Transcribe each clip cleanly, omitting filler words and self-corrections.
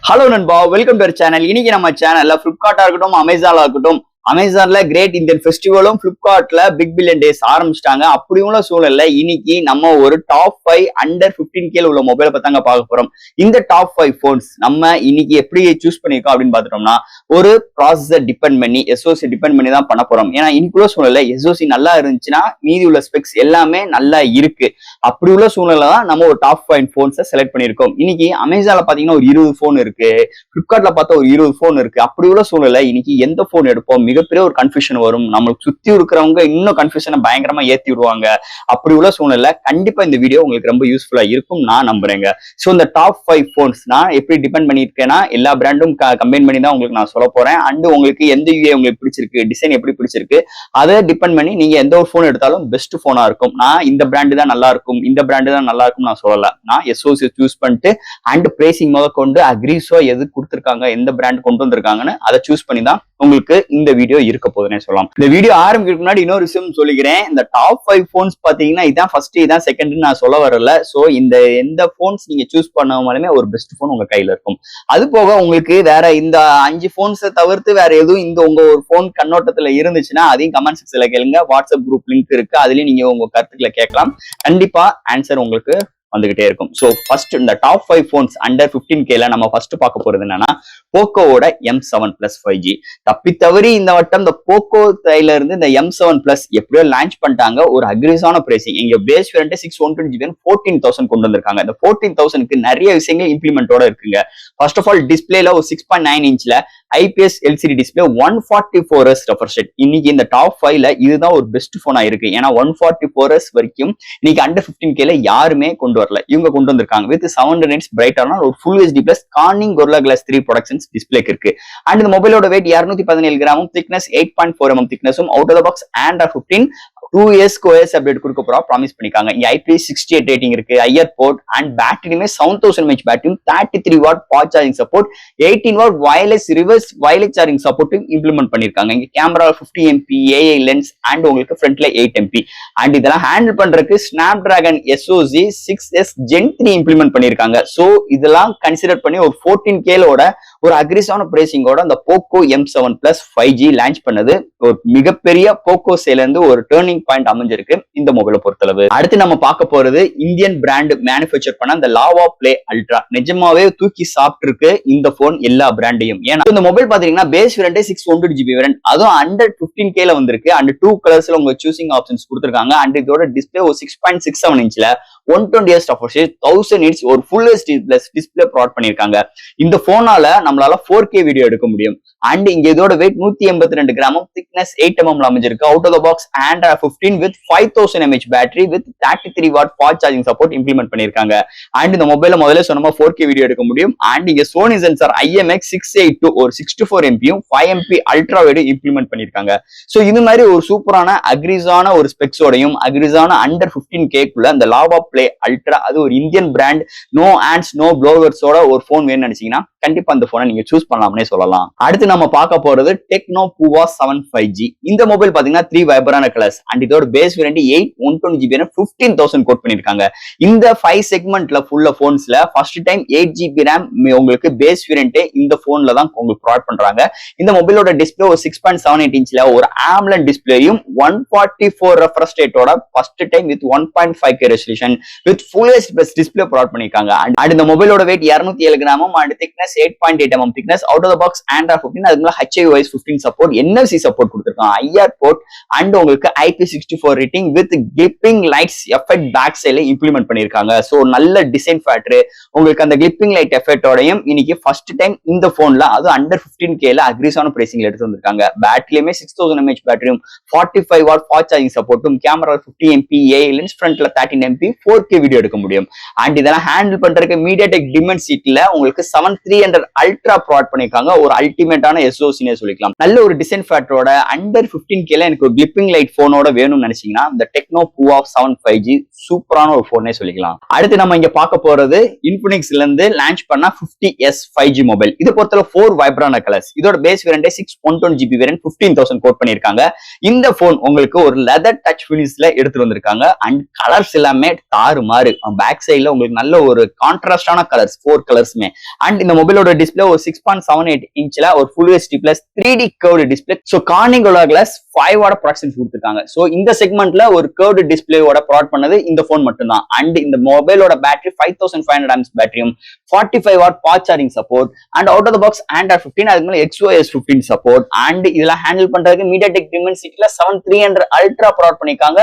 Hello நண்பா, welcome to our channel. இன்னைக்கு நம்ம சேனல்ல பிளிப்கார்ட்டா இருக்கட்டும், அமேசானா இருக்கட்டும், அமேசான்ல கிரேட் இந்தியன் ஃபெஸ்டிவலும், பிளிப்கார்ட்ல பிக் பில்லியன் டேஸ் ஆரம்பிச்சிட்டாங்க. அப்படி உள்ள சூழல்ல இன்னைக்கு நம்ம ஒரு டாப் 5 அண்டர் 15K உள்ள மொபைலை பத்தாங்க பார்க்க போறோம். இந்த டாப் 5 போன்ஸ் நம்ம இன்னைக்கு எப்படி சூஸ் பண்ணிருக்கோம் அப்படின்னு பார்த்துட்டோம்னா, ஒரு ப்ராசஸர் டிபெண்ட் பண்ணி, எஸ்ஓசி டிபெண்ட் பண்ணி தான் பண்ண போறோம். ஏன்னா இன்னைக்குள்ள சூழல்ல எஸ்ஓசி நல்லா இருந்துச்சுன்னா மீதி உள்ள ஸ்பெக்ஸ் எல்லாமே நல்லா இருக்கு. அப்படி உள்ள சூழ்நிலை தான் நம்ம ஒரு டாப் 5 போன்ஸை செலக்ட் பண்ணிருக்கோம். இன்னைக்கு அமேசான்ல பாத்தீங்கன்னா ஒரு 20 போன் இருக்கு, பிளிப்கார்ட்ல பார்த்தா ஒரு 20 போன் இருக்கு. அப்படி உள்ள சூழ்நிலை இன்னைக்கு எந்த போன் எடுப்போம், மிகப்பெரிய ஒரு கன்ஃபியூஷன் வரும். நம்மளுக்கு சுத்தி இருக்கிறவங்க இன்னும் கன்ஃபியூஷனை பயங்கரமா ஏத்தி விடுவாங்க. அப்படி உள்ள சூழ்நிலை கண்டிப்பா இந்த வீடியோ உங்களுக்கு ரொம்ப யூஸ்ஃபுல்லா இருக்கும் நான் நம்புறேங்க. சோ இந்த டாப் 5 போன்ஸ் நான் எப்படி டிபெண்ட் பண்ணிருக்கேன்னா, எல்லா பிராண்டும் கம்பைன் பண்ணி தான் உங்களுக்கு நான் சொல்ல போறேன். அண்ட் உங்களுக்கு எந்த யூஏ உங்களுக்கு பிடிச்சிருக்கு, டிசைன் எப்படி பிடிச்சிருக்கு, அதை டிபெண்ட் பண்ணி நீங்க எந்த ஒரு போன் எடுத்தாலும் பெஸ்ட் போனா இருக்கும். நான் இந்த பிராண்டு தான் நல்லா இருக்கும், இந்த பிராண்டு தான் நல்லா இருக்கும் நான் சொல்லல. நான் எஸ்ஓசி சூஸ் பண்ணிட்டு அண்ட் பிரைசிங் முத கொண்டு அக்ரிஸோ எது கொடுத்துருக்காங்க, எந்த பிராண்ட் கொண்டு வந்திருக்காங்கன்னு அதை சூஸ் பண்ணி தான் உங்களுக்கு இந்த வீடியோ இருக்க போதுன்னே சொல்லலாம். இந்த வீடியோ ஆரம்பிக்கிறதுக்கு முன்னாடி இன்னொரு விஷயம் சொல்லிக்கிறேன். இந்த டாப் 5 போன்ஸ் பாத்தீங்கன்னா இதான் ஃபர்ஸ்ட், இதான் செகண்ட் நான் சொல்ல வரல. சோ இந்த எந்த போன்ஸ் நீங்க சூஸ் பண்ணாலுமே ஒரு பெஸ்ட் போன் உங்க கையில இருக்கும். அது போக உங்களுக்கு வேற இந்த 5 போன்ஸை தவிர்த்து வேற எதுவும் இந்த உங்க ஒரு போன் கண்ணோட்டத்துல இருந்துச்சுன்னா அதையும் கமெண்ட் செக்ஷன்ல கேளுங்க. வாட்ஸ்அப் குரூப் லிங்க் இருக்கு, அதுலயும் நீங்க உங்க கருத்துக்களை கேட்கலாம். கண்டிப்பா ஆன்சர் உங்களுக்கு வந்துகிட்டே இருக்கும். சோ ஃபர்ஸ்ட் இந்த டாப் 5 போன்ஸ் அண்டர் 15Kல நம்ம ஃபர்ஸ்ட் பார்க்க போறது என்னன்னா, போக்கோவோட M7 Plus 5G. தப்பி தவறி இந்த வட்டம் இந்த போக்கோ கையில இருந்து இந்த M7 Plus எப்படியோ லான்ச் பண்ணிட்டாங்க. ஒரு அக்ரிஸான பிரைசிங். இங்க பேஸ் வேரியன்ட் 612GB 14,000 கொண்டு வந்திருக்காங்க. இந்த 14,000க்கு நிறைய விஷயங்கள் இம்ப்ளிமெண்டோட இருக்குங்க. ஃபர்ஸ்ட் ஆஃப் ஆல் டிஸ்பிளேல ஒரு 6.9 இன்ச்ல IPS LCD display 144Hz refresh rate. இன்னைக்கு இந்த டாப் 5ல இதுதான் ஒரு பெஸ்ட் போனா இருக்கு. ஏன்னா 144Hz வரைக்கும் இன்னைக்கு அண்டர் 15Kல யாருமே கொண்டு வரல, இவங்க கொண்டு வந்திருக்காங்க. வித் 700 nits பிரைட்டான ஒரு full HD plus Corning Gorilla Glass 3 protections டிஸ்பிளேக்கு இருக்கு. அண்ட் இந்த மொபைலோட வெயிட் 217 கிராமும், திக்னஸ் 8.4 mm திக்னஸும், out of the box Android 15 2 years OS update கொடுக்க போறா ப்ராமிஸ் பண்ணிருக்காங்க. இங்க IP68 ரேட்டிங் இருக்கு, ஐஆர் போர்ட் அண்ட் பேட்டரியுமே 7000 mAh பேட்டரியும், 33 watt fast charging support, 18 watt wireless reverse wireless charging சப்போர்ட்டும் இம்ப்ளிமெண்ட் பண்ணிருக்காங்க. இங்க camera 50 MP AI lens and உங்களுக்கு ஃப்ரண்ட்ல 8 MP. அண்ட் இதெல்லாம் ஹேண்டில் பண்றதுக்கு Snapdragon SoC 6S Gen 3 implement பண்ணிருக்காங்க. சோ இதெல்லாம் கன்சிடர் பண்ணி ஒரு 14Kலோட ஒரு அக்ரிஸான பிரைசிங்கோட அந்த Poco M7 Plus 5G launch பண்ணது ஒரு மிகப்பெரிய போக்கோ சேல இருந்து ஒரு டர்னிங் பாயிண்ட் அமைஞ்சிருக்கு இந்த மொபைலை பொறுத்தளவு. அடுத்து நம்ம பார்க்க போறது இந்தியன் பிராண்ட் மேனுஃபேக்சர் பண்ண அந்த லாவா பிளே அல்ட்ரா. நிஜமாவே தூக்கி சாப்பிட்டு இருக்கு இந்த போன் எல்லா பிராண்டையும். ஏன்னா இந்த மொபைல் பாத்தீங்கன்னா பேஸ் வேரியன்ட் 612GB வேரியன்ட், அதுவும் அண்டர் 15Kல வந்திருக்கு. அண்ட் 2 கலர்ஸ்ல உங்க சூசிங் ஆப்ஷன்ஸ் கொடுத்திருக்காங்க. அண்ட் இதோட டிஸ்பிளே ஒரு 6.67 இன்ச்ல 120Hz ரெஃப்ரெஷ் ரேட், 1000 nits ஒரு full HD plus display provide பண்ணிருக்காங்க. இந்த போனால நம்மளால 4K வீடியோ எடுக்க முடியும். அண்ட் இங்க இதோட வெயிட் 182 கிராமும், திக்னஸ் 8 mm அமைஞ்சிருக்கு. Out of the box Android 15 with 5000 mAh battery with 33 watt fast charging support implement பண்ணிருக்காங்க. அண்ட் இந்த மொபைல முதல்ல சொன்னமா 4K வீடியோ எடுக்க முடியும். அண்ட் இங்க சோனி சென்சார் IMX682 ஒரு 64 MP 5 MP ultra wide implement பண்ணிருக்காங்க. சோ இது மாதிரி ஒரு சூப்பரான அக்ரிஸான ஒரு ஸ்பெக்ஸோடையும் அக்ரிஸான அண்டர் 15Kக்குள்ள அந்த லாவா பிளே அல்ட்ரா, அது ஒரு Indian brand, no ads no ப்ளோவர்ஸோட ஒரு போன் வேணும்னு நினைச்சீங்கன்னா கண்டிப்பா அந்த போனை நீங்க சூஸ் பண்ணலாம்னே சொல்லலாம். அடுத்து நம்ம பார்க்க போறது டெக்னோ பூவா 7 5G. இந்த மொபைல் பாத்தீங்கன்னா 3 வைப்ரான கலர்ஸ் அண்ட் இதோட பேஸ் வேரியன்ட் 8 120GB 15,000 கோட் பண்ணிருக்காங்க. இந்த 5 செக்மெண்ட்ல ஃபுல்ல போன்ஸ்ல ஃபர்ஸ்ட் டைம் 8GB RAM உங்களுக்கு பேஸ் வேரியன்ட் இந்த போன்ல தான் உங்களுக்கு ப்ரொவைட் பண்றாங்க. இந்த மொபைலோட டிஸ்பிளே ஒரு 6.78 இன்ச்ல ஒரு AMOLED டிஸ்பிளேயும் 144 ரெஃப்ரெஷ் ரேட்டோட first time with 1.5K resolution with full HD plus display provide பண்ணிருக்காங்க. அண்ட் இந்த மொபைலோட வெயிட் 207 கிராமும் and thickness 8.8 mm thickness, out of the box Android 15 அதுக்கு மேல HiOS 15 சப்போர்ட், NFC சப்போர்ட் கொடுத்திருக்காங்க, ஐஆர் போர்ட் அண்ட் உங்களுக்கு IP64 rating with clipping lights effect back சைடுல implement பண்ணிருக்காங்க. சோ நல்ல டிசைன் ஃபேக்டர் உங்களுக்கு அந்த கிளிப்பிங் லைட் எஃபெக்டோடையும் இன்னைக்கு ஃபர்ஸ்ட் டைம் இந்த போன்ல அது அண்டர் 15Kல அக்ரிஸான பிரைசிங்ல எடுத்து வந்திருக்காங்க. பேட்டரியுமே 6000 mAh பேட்டரியும் 45 வாட் ஃபாஸ்ட் சார்ஜிங் சப்போர்ட்டும், கேமரா 50 MP AI லென்ஸ், ஃப்ரண்ட்ல 13 MP 4K வீடியோ எடுக்க முடியும். அண்ட் இதெல்லாம் ஹேண்டில் பண்றதுக்கு MediaTek Dimensity-ல உங்களுக்கு 7300 அல்ட்ரா ப்ரொவைட் பண்ணிருக்காங்க. ஒரு அல்டிமேட்டான SoC-னே சொல்லிக்கலாம். நல்ல ஒரு டிசைன் ஃபேக்டரோட அண்டர் 15Kல எனக்கு ஒரு கிளிப்பிங் லைட் போனோட வேணும்னு நினைச்சீங்கன்னா இந்த டெக்னோ பூவா 7 5G சூப்பரான ஒரு போனே சொல்லிக்கலாம். அடுத்து நம்ம இங்க பார்க்க போறது இன்ஃபினிக்ஸ்ல இருந்து லான்ச் பண்ண 50S 5G மொபைல். இது பொறுத்தவரை 4 வைப்ரான கலர்ஸ். இதோட base variant 6 120GB variant 15,000 quote பண்ணிருக்காங்க. இந்த போன் உங்களுக்கு ஒரு லெதர் டச் ஃபினிஷ்ல எடுத்துட்டு வந்திருக்காங்க. அண்ட் கலர்ஸ் எல்லாமே தாறு மாறு. பேக் சைடுல உங்களுக்கு நல்ல ஒரு கான்ட்ராஸ்டான கலர்ஸ் 4 கலர்ஸ்மே. அண்ட் இந்த மொபைல் மொபைலோட டிஸ்பிளே ஒரு 6.78 இன்ச்ல ஒரு full HD plus 3D curved display. So Corning Gorilla Glass 5 protection கொடுத்துருக்காங்க. ஸோ இந்த செக்மெண்ட்ல ஒரு கர்வ்டு டிஸ்பிளேயோட ப்ராடக்ட் பண்ணது இந்த போன் மட்டும் தான். அண்ட் இந்த மொபைலோட பேட்டரி 5500 mAh பேட்டரியும் 45 watt fast charging support and out of the box Android 15 அதுக்கு மேல XOS 15 சப்போர்ட். அண்ட் இதெல்லாம் ஹேண்டில் பண்றதுக்கு MediaTek Dimensity 7300 அல்ட்ரா ப்ராடக்ட் பண்ணிருக்காங்க.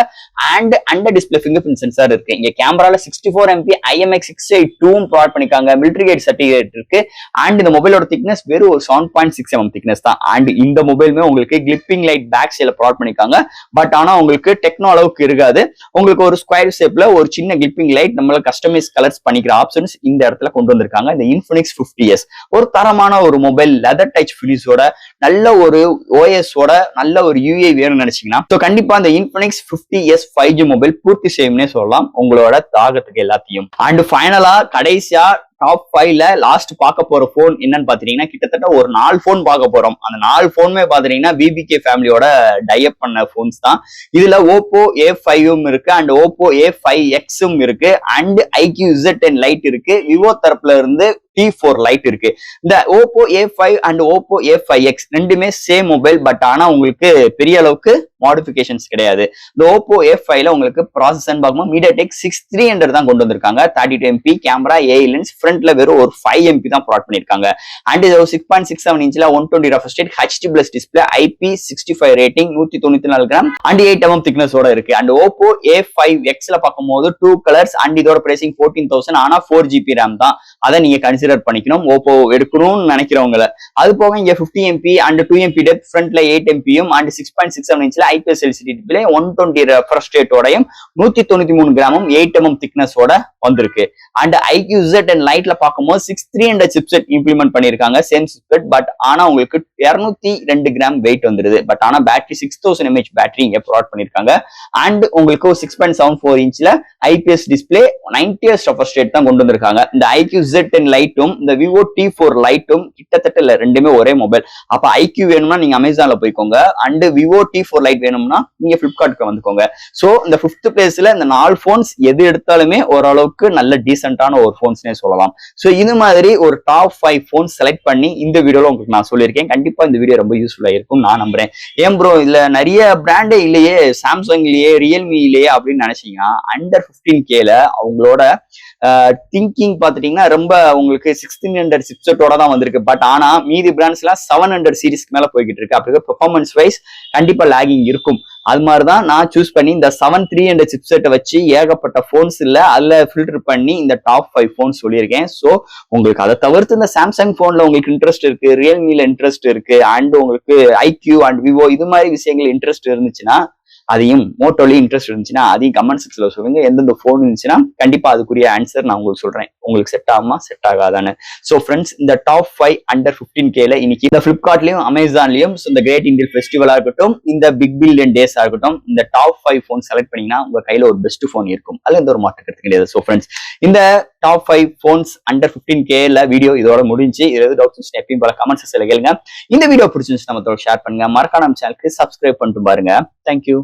And under display fingerprint sensor இருக்கு. இங்க கேமரால 64 MP IMX682 ப்ராடக்ட் பண்ணிருக்காங்க. மிலிட்டரி கிரேட் சர்டிஃபிகேட் இருக்கு. அண்ட் இந்த மொபைலோட திக்னஸ் வெறும் ஒரு 7.6 mm திக்னஸ் தான். அண்ட் இந்த மொபைலுமே உங்களுக்கு கிளிப்பிங் லைட் பேக் சைடுல ப்ராடக்ட் பண்ணிருக்காங்க. பட் ஆனா உங்களுக்கு டெக்னோ அளவுக்கு இருக்காது. உங்களுக்கு ஒரு ஸ்கொயர் ஷேப்ல ஒரு சின்ன கிளிப்பிங் லைட் நம்மள கஸ்டமைஸ் கலர்ஸ் பண்ணிக்கிற ஆப்ஷன்ஸ் இந்த இடத்துல கொண்டு வந்திருக்காங்க. இந்த Infinix 50s ஒரு தரமான ஒரு மொபைல் லெதர் டச் ஃபினிஷோட நல்ல ஒரு OS ஓட நல்ல ஒரு UI வேணும்னு நினைச்சீங்கன்னா கண்டிப்பா இந்த Infinix 50s 5G மொபைல் பூர்த்தி செய்யும்னே சொல்லலாம் உங்களோட தாகத்துக்கு எல்லாத்தையும். அண்ட் ஃபைனலா கடைசியா டாப் 5ல லாஸ்ட் பார்க்க போற போன் என்னன்னு பாத்தீங்கன்னா கிட்டத்தட்ட ஒரு 4 போன் பார்க்க போறோம். அந்த 4 போனுமே பாத்தீங்கன்னா BBK ஃபேமிலியோட டைப் பண்ண போன்ஸ் தான். இதுல Oppo A5 இருக்கு அண்ட் Oppo A5X இருக்கு அண்ட் iQ Z10 Lite இருக்கு. விவோ தரப்புல இருந்து T4 Lite இருக்கு. இந்த Oppo A5 and Oppo A5X ரெண்டுமே சேம் மொபைல். பட் ஆனா உங்களுக்கு பெரிய அளவுக்கு மாடிஃபிகேஷன்ஸ் கிடையாது. இந்த Oppo A5ல உங்களுக்கு ப்ராசஸர் பார்க்கும்போது MediaTek 6300 தான் கொண்டு வந்திருக்காங்க. 32 MP கேமரா, AI லென்ஸ், ஃப்ரண்ட்ல வெறும் ஒரு 5 MP தான் ப்ராடக்ட் பண்ணிருக்காங்க. அண்ட் இது ஒரு 6.67 இன்ச்ல 120 refresh rate HD plus display, IP65 rating, 194 gram and 8 mm திக்னஸோட இருக்கு. அண்ட் Oppo A5Xல பார்க்கும்போது 2 கலர்ஸ் அண்ட் இதோட பிரைசிங் 14,000. ஆனா 4GB RAM தான். அதை நீங்க கன்சிடர் பண்ணிக்கணும் Oppo எடுக்கணும்னு நினைக்கிறவங்கள. அது போக இங்க 50 MP அண்ட் 2 MP டெப்த், ஃப்ரண்ட்ல 8 MPயும் அண்ட் 6.67 இன்ச்ல IPS LCD டிஸ்பிளே, 120 ரெஃப்ரெஷ் ரேட்டோடையும் 193 கிராமும் 8 mm திக்னஸோட வந்திருக்கு. அண்ட் iQ Z10 Liteல பார்க்கும்போது 6300 சிப்செட் இம்ப்ளிமெண்ட் பண்ணிருக்காங்க. Same chipset. பட் ஆனா உங்களுக்கு 202 கிராம் வெயிட் வந்துருது. பட் ஆனா பேட்டரி 6000 mAh பேட்டரி இங்க ப்ராடக்ட் பண்ணிருக்காங்க. அண்ட் உங்களுக்கு 6.74 இன்ச்ல IPS display, 90 Hz refresh rate தான் கொண்டு வந்திருக்காங்க. இந்த iQ Z10 Liteம் இந்த Vivo T4 Liteம் கிட்டத்தட்ட ரெண்டுமே ஒரே மொபைல். அப்ப iQ வேணும்னா நீங்க அமேசான்ல போய்க்கோங்க. அண்ட் Vivo T4 Lite வேணும்னா நீங்க பிளிப்கார்ட்க்கு வந்துக்கோங்க. சோ இந்த 5th பிளேஸ்ல இந்த 4 போன்ஸ் எது எடுத்தாலுமே ஓரளவுக்கு நல்ல டீசென்டான ஒரு போன்ஸ்னே சொல்லலாம். சோ இது மாதிரி ஒரு டாப் 5 போன்ஸ் செலக்ட் பண்ணி இந்த வீடியோல உங்களுக்கு நான் சொல்லியிருக்கேன். கண்டிப்பா இந்த வீடியோ ரொம்ப யூஸ்ஃபுல்லா இருக்கும் நான் நம்புறேன். ஏன் ப்ரோ இதுல நிறைய பிராண்டே இல்லையே, சாம்சங்லயே ரியல்மிலயே அப்படின்னு நினைச்சீங்கன்னா அண்டர் 15Kல அவங்களோட திங்கிங் பாத்துட்டீங்கன்னா ரொம்ப உங்களுக்கு 1600 சிப்செட்டோட தான் வந்திருக்கு. பட் ஆனா மீதி பிராண்ட்ஸ் எல்லாம் 700 சீரிஸ்க்கு மேல போய்கிட்டு இருக்கு. அப்படி பெர்ஃபார்மன்ஸ் வைஸ் கண்டிப்பா லாகிங் இருக்கும். அது மாதிரிதான் நான் சூஸ் பண்ணி இந்த 7300 சிப்செட்டை வச்சு ஏகப்பட்ட போன்ஸ் இல்ல அதுல ஃபில்டர் பண்ணி இந்த டாப் 5 போன்ஸ் சொல்லியிருக்கேன். சோ உங்களுக்கு அதை தவிர்த்து இந்த சாம்சங் போன்ல உங்களுக்கு இன்ட்ரெஸ்ட் இருக்கு, ரியல்மில இன்ட்ரெஸ்ட் இருக்கு அண்ட் உங்களுக்கு IQ அண்ட் விவோ இது மாதிரி விஷயங்கள் இன்ட்ரெஸ்ட் இருந்துச்சுன்னா அதையும், மோட்டோலி இன்ட்ரெஸ்ட் இருந்துச்சுன்னா அதையும் கமெண்ட் செக்ஷன்ல சொல்லுங்க. எந்தெந்த போன் இருந்துச்சுன்னா கண்டிப்பா அதுக்குரிய ஆன்சர் நான் உங்களுக்கு சொல்றேன். உங்களுக்கு செட் ஆகுமா செட் ஆகாதான்னு. சோ ஃப்ரெண்ட்ஸ் இந்த டாப் 5 அண்டர் 15Kல இன்னைக்கு இந்த பிளிப்கார்ட்லயும் அமேசான்லயும் இந்த கிரேட் இந்தியன் ஃபெஸ்டிவலா இருக்கட்டும், இந்த பிக் பில்லியன் டேஸா இருக்கட்டும், இந்த டாப் 5 போன் செலக்ட் பண்ணீங்கன்னா உங்க கையில ஒரு பெஸ்ட் போன் இருக்கும். அதுல எந்த ஒரு மாற்று கருத்து கிடையாது. சோ ஃப்ரெண்ட்ஸ் இந்த டாப் 5 போன்ஸ் அண்டர் 15Kல வீடியோ இதோட முடிஞ்சு. ஏதாவது டவுட்ஸ் எப்பயும் போல கமெண்ட் செக்ஷன்ல கேளுங்க. இந்த வீடியோ பிடிச்சிருந்துச்சு நம்ம ஷேர் பண்ணுங்க. மறக்காம நம்ம சேனலுக்கு சப்ஸ்கிரைப் பண்ணிட்டு பாருங்க. தேங்க்யூ.